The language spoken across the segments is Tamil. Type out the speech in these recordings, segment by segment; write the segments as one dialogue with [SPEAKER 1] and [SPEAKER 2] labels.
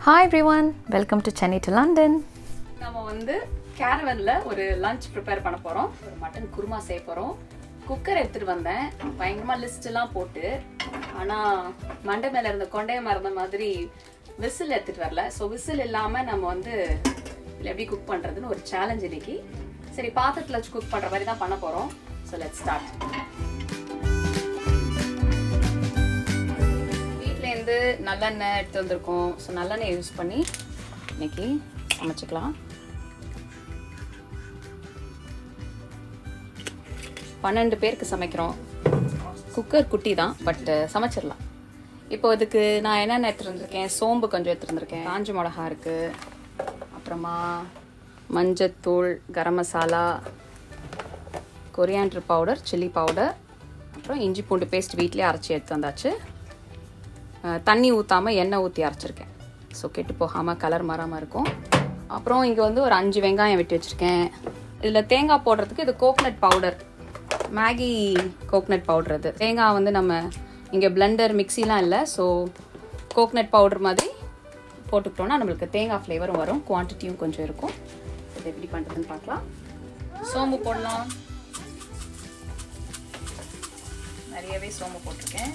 [SPEAKER 1] Hi everyone, welcome to Chennai to London.
[SPEAKER 2] நாம வந்து Caravanல ஒரு லஞ்ச் ப்ரிப்பேர் பண்ண போறோம். ஒரு மட்டன் குருமா செய்ய போறோம். குக்கர் எடுத்துட்டு வந்தேன். பயங்கரமா லிஸ்ட் எல்லாம் போட்டு ஆனா மண்டை மேல இருந்த கொண்டைய மறந்த மாதிரி விசில் எடுத்துட்டு வரல. சோ விசில் இல்லாம நம்ம வந்து எப்படி குக் பண்றதுன்னு ஒரு சேலஞ்ச் இன்னைக்கு. சரி பாத்திரத்துல வச்சு குக் பண்ற மாதிரி தான் பண்ண போறோம். So let's start. வீட்லேருந்து நல்லெண்ணெய் எடுத்து வந்திருக்கோம். ஸோ நல்லெண்ணெய் யூஸ் பண்ணி இன்னைக்கு சமைச்சிக்கலாம். 12 பேருக்கு சமைக்கிறோம். குக்கர் குட்டி தான், பட் சமைச்சிடலாம். இப்போ இதுக்கு நான் என்னென்ன எடுத்துட்டு வந்திருக்கேன், சோம்பு கொஞ்சம் எடுத்துட்டு வந்திருக்கேன், காஞ்ச மிளகா இருக்கு, அப்புறமா மஞ்சத்தூள், garam masala, coriander powder, chilli powder, அப்புறம் இஞ்சி பூண்டு பேஸ்ட் வீட்டிலே அரைச்சி எடுத்து வந்தாச்சு. தண்ணி ஊற்றாமல் எண்ணெய் ஊற்றி அரைச்சிருக்கேன். ஸோ கெட்டு போகாமல் கலர் மாறாமல் இருக்கும். அப்புறம் இங்கே வந்து ஒரு 5 வெங்காயம் வெட்டி வச்சுருக்கேன். இதில் தேங்காய் போடுறதுக்கு இது coconut powder, Maggi coconut powder. இது தேங்காய் வந்து நம்ம இங்கே பிளெண்டர் மிக்சிலாம் இல்லை. ஸோ கோகனட் பவுடர் மாதிரி போட்டுக்கிட்டோன்னா நம்மளுக்கு தேங்காய் ஃப்ளேவரும் வரும், குவான்டிட்டியும் கொஞ்சம் இருக்கும். இது எப்படி பண்ணுறதுன்னு பார்க்கலாம். சோம்பு போடலாம். நிறையவே சோம்பு போட்டிருக்கேன்.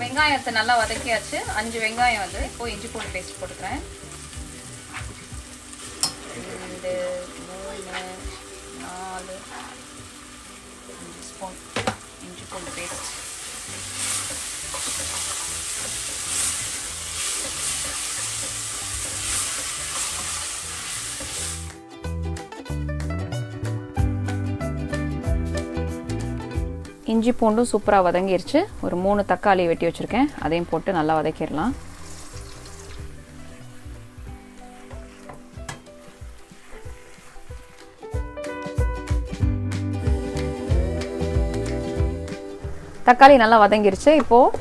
[SPEAKER 2] வெங்காயத்தை நல்லா வதக்கியாச்சு. 5 வெங்காயம் வந்து இப்போ இஞ்சி பூண்டு பேஸ்ட் போட்டுக்கிறேன். 2 3 4 5 ஸ்பூன் இஞ்சி பூண்டு பேஸ்ட். இஞ்சி பூண்டும் சூப்பராக வதங்கிருச்சு. ஒரு 3 தக்காளி வெட்டி வச்சுருக்கேன், அதையும் போட்டு நல்லா வதக்கிடலாம். தக்காளி நல்லா வதங்கிருச்சு. இப்போது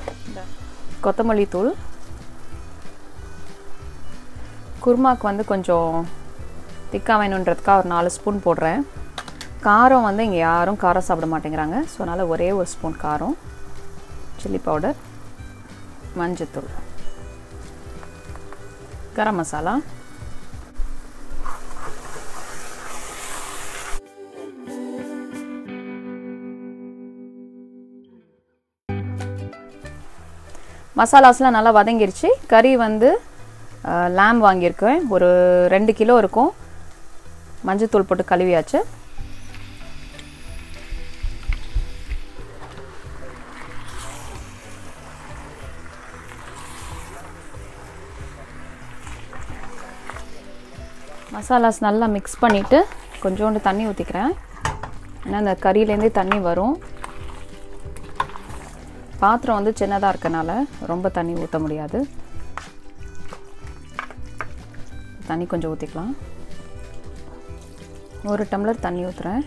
[SPEAKER 2] கொத்தமல்லி தூள், குருமாக்கு வந்து கொஞ்சம் திக்காக வேணுன்றதுக்காக ஒரு 4 ஸ்பூன் போடுறேன். காரம் வந்து இங்கே யாரும் காரம் சாப்பிட மாட்டேங்கிறாங்க. ஸோ அதனால் ஒரே ஒரு ஸ்பூன் காரம், சில்லி பவுடர், மஞ்சத்தூள், கரம் மசாலா, மசாலாஸ்லாம் நல்லா வதங்கிருச்சு. கறி வந்து லேம் வாங்கியிருக்கேன், ஒரு 2 கிலோ இருக்கும். மஞ்சத்தூள் போட்டு கழுவியாச்சு. மசாலாஸ் நல்லா மிக்ஸ் பண்ணிவிட்டு கொஞ்சோண்டு தண்ணி ஊற்றிக்கிறேன். ஏன்னா அந்த கறியிலேருந்தே தண்ணி வரும். பாத்திரம் வந்து சின்னதாக இருக்கனால ரொம்ப தண்ணி ஊற்ற முடியாது. தண்ணி கொஞ்சம் ஊற்றிக்கலாம். 1 டம்ளர் தண்ணி ஊற்றுறேன்.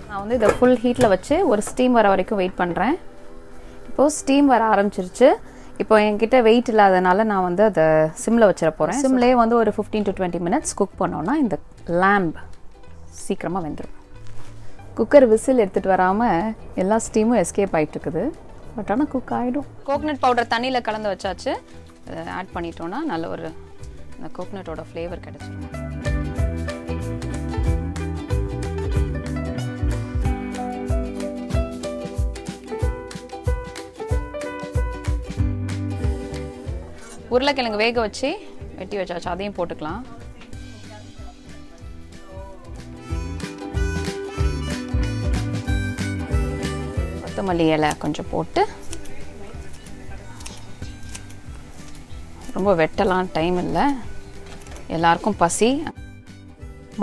[SPEAKER 2] நான் வந்து இதை ஃபுல் ஹீட்டில் வச்சு ஒரு ஸ்டீம் வர வரைக்கும் வெயிட் பண்ணுறேன். இப்போது ஸ்டீம் வர ஆரம்பிச்சிருச்சு. இப்போ என்கிட்ட வெயிட் இல்லாதனால நான் வந்து அதை சிம்மில் வச்சிட போகிறேன். சிம்லேயே வந்து ஒரு 15 to 20 மினிட்ஸ் குக் பண்ணோன்னா இந்த லேம்ப் சீக்கிரமாக வெந்துடும். குக்கர் விசில் எடுத்துகிட்டு வராமல் எல்லா ஸ்டீமும் எஸ்கேப் ஆகிட்டுருக்குது. பட் ஆனால் குக் ஆகிடும். கோகனட் பவுடர் தண்ணியில் கலந்து வச்சாச்சு. ஆட் பண்ணிட்டோன்னா நல்ல ஒரு இந்த கோகனட்டோட ஃப்ளேவர் கிடச்சிடும். உருளைக்கிழங்கு வேக வச்சு வெட்டி வச்சாச்சு, அதையும் போட்டுக்கலாம். கொத்தமல்லி இலை கொஞ்சம் போட்டு ரொம்ப வெட்டலாம் டைம் இல்லை, எல்லாருக்கும் பசி.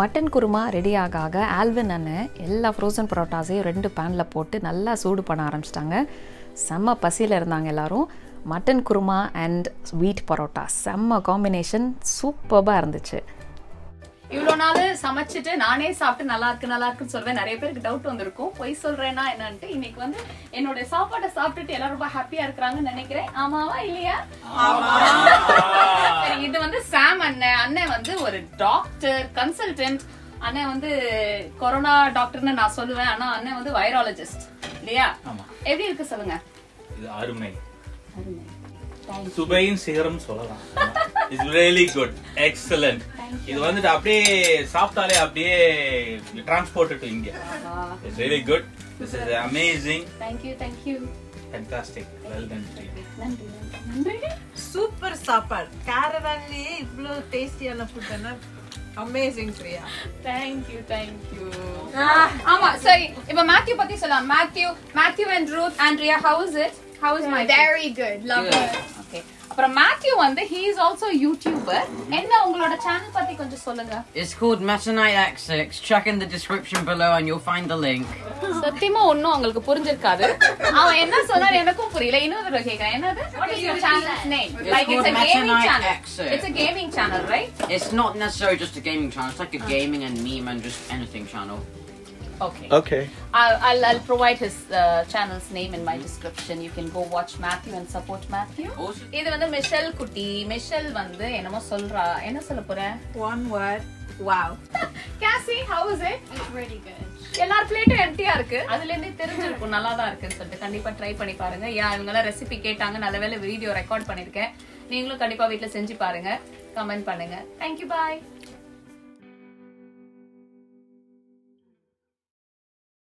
[SPEAKER 2] மட்டன் குருமா ரெடி ஆக ஆல்வின் அண்ணன் எல்லா ஃப்ரோசன் பரோட்டாஸையும் 2 பேனில் போட்டு நல்லா சூடு பண்ண ஆரம்பிச்சிட்டாங்க. செம்ம பசியில் இருந்தாங்க எல்லோரும். மட்டன் குருமா அண்ட் வீட் பரோட்டா செம்ம காம்பினேஷன், சூப்பராக இருந்துச்சு. இவ்வளவு நாள் சமைச்சிட்டு நானே சாப்பிட்டு நல்லா இருக்குன்னு சொல்வேன். நிறைய பேருக்கு டவுட் வந்திருக்கும் பொய் சொல்றேன்னா என்னன்ட்டு. இன்னைக்கு வந்து என்னோட சாப்பாட்டை சாப்பிட்டுட்டு எல்லாரும் ரொம்ப ஹாப்பியா இருக்கிறாங்கன்னு நினைக்கிறேன். ஆமாவா இல்லையா? சரி, இது வந்து சாம் அண்ணன் வந்து ஒரு டாக்டர் கன்சல்டன்ட். அண்ணன் வந்து கொரோனா டாக்டர்னு நான் சொல்லுவேன். ஆனா அண்ணன் வந்து வைராலஜிஸ்ட் இல்லையா? எப்படி இருக்கு சொல்லுங்க.
[SPEAKER 3] இது அருமை. சுபையின் சிகரம் சொல்லலாம். It's really good, excellent. இது வந்து அப்படியே சாப்பிட்டாலே அப்படியே transported to India. It's really good. This is amazing.
[SPEAKER 2] Thank you.
[SPEAKER 3] Fantastic. Well done.
[SPEAKER 2] நன்றி.
[SPEAKER 4] சூப்பர் சாப்பாடு. Caravanலயே இவ்ளோ டேஸ்டியான ஃபுட்னா அமேசிங் பிரியா.
[SPEAKER 2] Thank you. ஆமா சரி, இப்ப மேத்யூ பத்தி சொல்லலாம். Matthew and Ruth, Andrea, how is it? How is my
[SPEAKER 5] very good. Love it.
[SPEAKER 2] Okay. அப்புறம் மேத்யூ வந்து he is also a YouTuber. என்ன உங்களோட சேனல் பத்தி கொஞ்சம் சொல்லுங்க.
[SPEAKER 6] It's called MetaKnight X6. Check in the description below and you'll find the link.
[SPEAKER 2] சத்தியமா ஒண்ணும் உங்களுக்கு புரிஞ்சிருக்காது. அவன் என்ன சொன்னாரு எனக்கும் புரியல. இன்னொரு தடவை கேக்குறேன். என்னது? What is your channel's name? Like it's a gaming channel. It's a gaming channel, right?
[SPEAKER 6] It's not necessarily just a gaming channel. It's like a gaming and meme and just anything channel.
[SPEAKER 2] Okay. I'll provide his channel's name in my description. You can go watch Matthew and support Matthew. இது வந்து மிஷல் குட்டி. மிஷல் வந்து என்னமோ சொல்றா. என்ன சொல்ல போற?
[SPEAKER 4] One word. Wow.
[SPEAKER 2] Cassie, how is it?
[SPEAKER 5] It's really good.
[SPEAKER 2] எல்லார் பிளேட்டும் எம்டியா இருக்கு. அதுல இருந்தே தெரிஞ்சிருக்கும் நல்லா தான் இருக்குன்னு சொல்லிட்டு கண்டிப்பா ட்ரை பண்ணி பாருங்க. இவங்க எல்லாம் ரெசிபி கேட்டாங்க. நல்லவேளை வீடியோ ரெக்கார்ட் பண்ணிருக்கேன். நீங்களும் கண்டிப்பா வீட்ல செஞ்சு பாருங்க. கமெண்ட் பண்ணுங்க. Thank you. Bye.